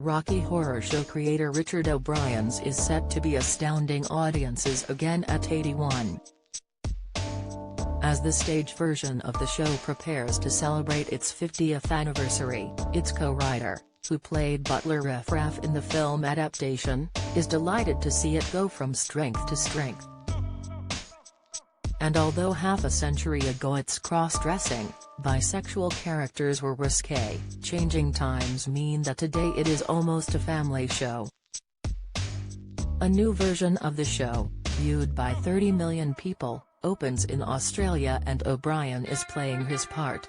Rocky Horror Show creator Richard O'Brien's is set to be astounding audiences again at 81. As the stage version of the show prepares to celebrate its 50th anniversary, its co-writer, who played Butler Riff Raff in the film adaptation, is delighted to see it go from strength to strength. And although half a century ago its cross-dressing, bisexual characters were risque, changing times mean that today it is almost a family show. A new version of the show, viewed by 30 million people, opens in Australia and O'Brien is playing his part.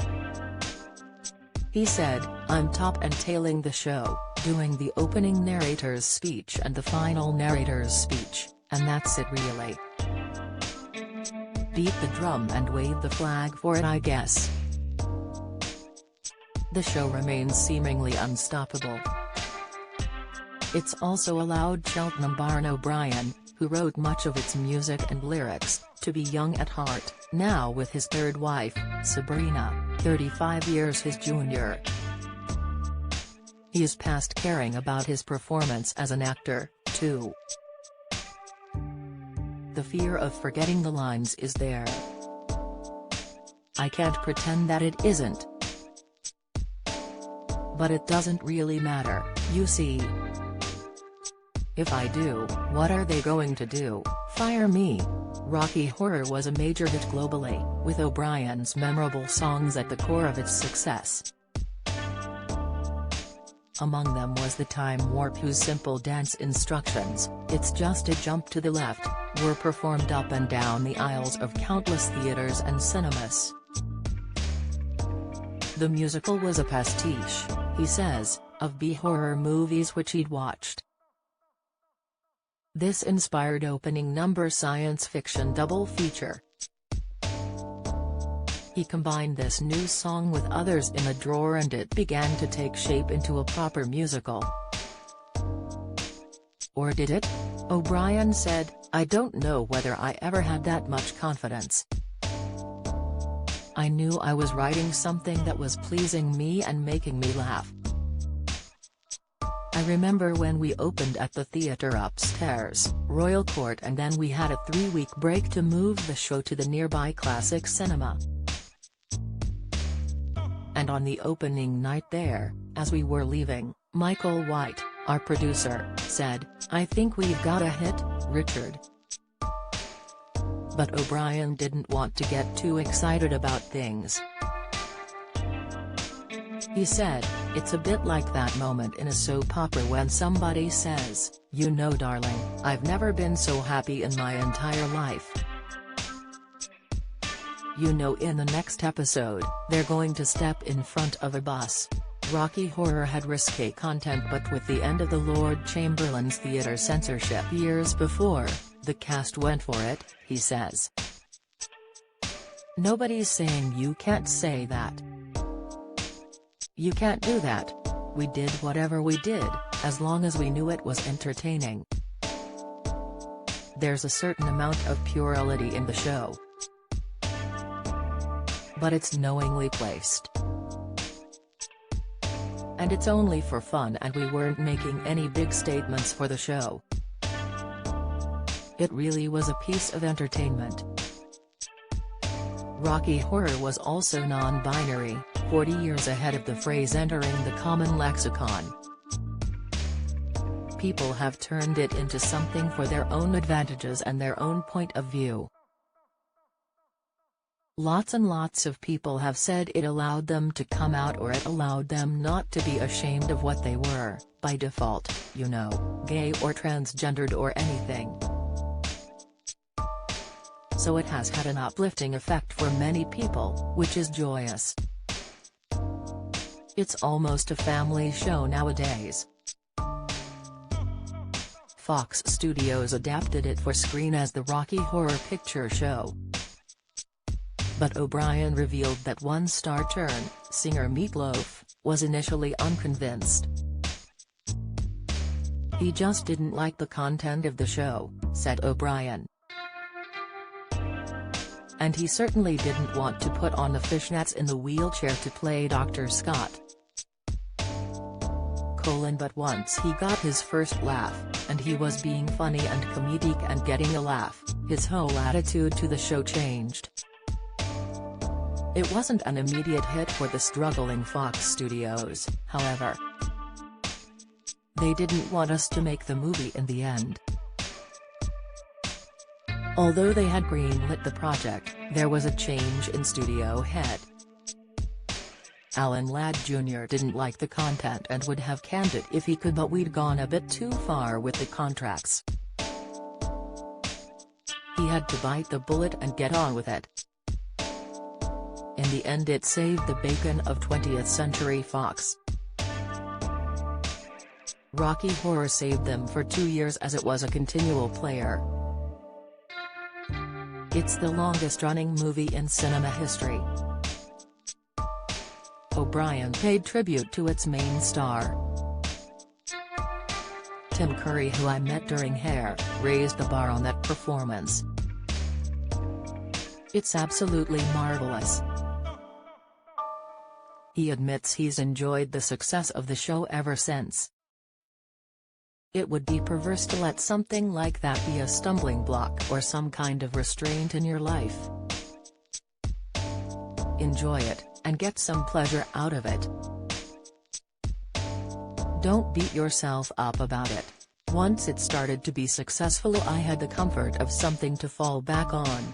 He said, "I'm top and tailing the show, doing the opening narrator's speech and the final narrator's speech, and that's it really. Beat the drum and wave the flag for it, I guess." The show remains seemingly unstoppable. It's also allowed Cheltenham Barn O'Brien, who wrote much of its music and lyrics, to be young at heart, now with his third wife, Sabrina, 35 years his junior. He is past caring about his performance as an actor, too. The fear of forgetting the lines is there. "I can't pretend that it isn't. But it doesn't really matter, you see. If I do, what are they going to do, fire me?" Rocky Horror was a major hit globally, with O'Brien's memorable songs at the core of its success. Among them was the Time Warp, whose simple dance instructions, "It's just a jump to the left," were performed up and down the aisles of countless theaters and cinemas. The musical was a pastiche, he says, of B-horror movies which he'd watched. This inspired opening number science fiction double feature. He combined this new song with others in a drawer and it began to take shape into a proper musical. Or did it? O'Brien said, "I don't know whether I ever had that much confidence. I knew I was writing something that was pleasing me and making me laugh. I remember when we opened at the theatre upstairs, Royal Court, and then we had a 3-week break to move the show to the nearby Classic Cinema. And on the opening night there, as we were leaving, Michael White, our producer, said, 'I think we've got a hit, Richard.'" But O'Brien didn't want to get too excited about things. He said, "It's a bit like that moment in a soap opera when somebody says, 'You know, darling, I've never been so happy in my entire life. You know, in the next episode, they're going to step in front of a bus.'" Rocky Horror had risque content, but with the end of the Lord Chamberlain's theatre censorship years before, the cast went for it, he says. "Nobody's saying you can't say that. You can't do that. We did whatever we did, as long as we knew it was entertaining. There's a certain amount of puerility in the show. But it's knowingly placed. And it's only for fun, and we weren't making any big statements for the show. It really was a piece of entertainment." Rocky Horror was also non-binary, 40 years ahead of the phrase entering the common lexicon. People have turned it into something for their own advantages and their own point of view. Lots and lots of people have said it allowed them to come out, or it allowed them not to be ashamed of what they were, by default, you know, gay or transgendered or anything. So it has had an uplifting effect for many people, which is joyous. It's almost a family show nowadays. Fox Studios adapted it for screen as the Rocky Horror Picture Show. But O'Brien revealed that one-star turn, singer Meat Loaf, was initially unconvinced. "He just didn't like the content of the show," said O'Brien. "And he certainly didn't want to put on the fishnets in the wheelchair to play Dr. Scott. But once he got his first laugh, and he was being funny and comedic and getting a laugh, his whole attitude to the show changed. It wasn't an immediate hit for the struggling Fox Studios, however. They didn't want us to make the movie in the end. Although they had greenlit the project, there was a change in studio head. Alan Ladd Jr. didn't like the content and would have canned it if he could, but we'd gone a bit too far with the contracts. He had to bite the bullet and get on with it. In the end, it saved the bacon of 20th Century Fox. Rocky Horror saved them for 2 years as it was a continual player. It's the longest-running movie in cinema history. O'Brien paid tribute to its main star. Tim Curry, who I met during Hair, raised the bar on that performance. It's absolutely marvelous. He admits he's enjoyed the success of the show ever since. It would be perverse to let something like that be a stumbling block or some kind of restraint in your life. Enjoy it, and get some pleasure out of it. Don't beat yourself up about it. Once it started to be successful, I had the comfort of something to fall back on.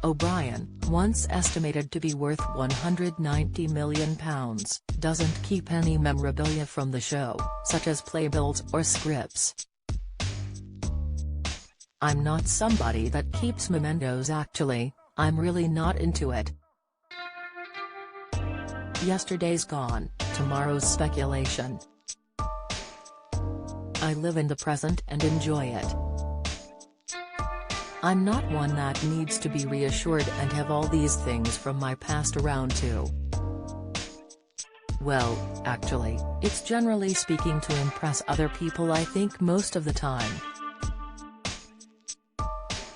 O'Brien, once estimated to be worth £190 million, doesn't keep any memorabilia from the show, such as playbills or scripts. I'm not somebody that keeps mementos. Actually, I'm really not into it. Yesterday's gone, tomorrow's speculation. I live in the present and enjoy it. I'm not one that needs to be reassured and have all these things from my past around too. Well, actually, it's generally speaking to impress other people, I think, most of the time.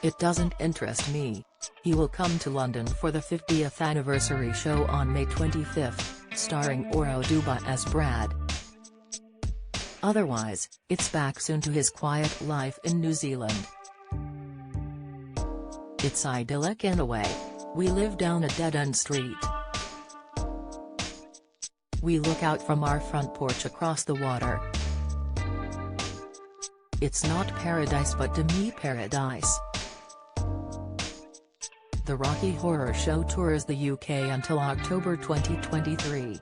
It doesn't interest me. He will come to London for the 50th anniversary show on May 25, starring Oro Duba as Brad. Otherwise, it's back soon to his quiet life in New Zealand. It's idyllic in a way. We live down a dead-end street. We look out from our front porch across the water. It's not paradise, but to me paradise. The Rocky Horror Show tours the UK until October 2023.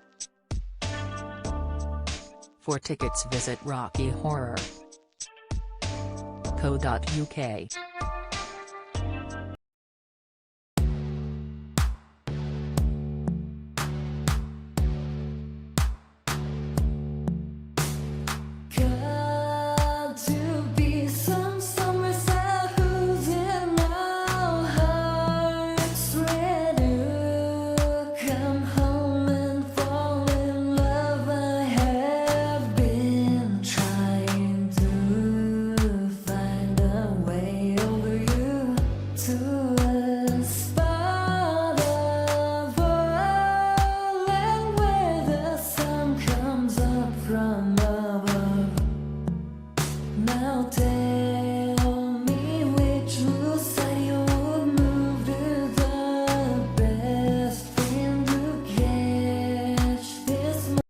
For tickets, visit rockyhorror.co.uk.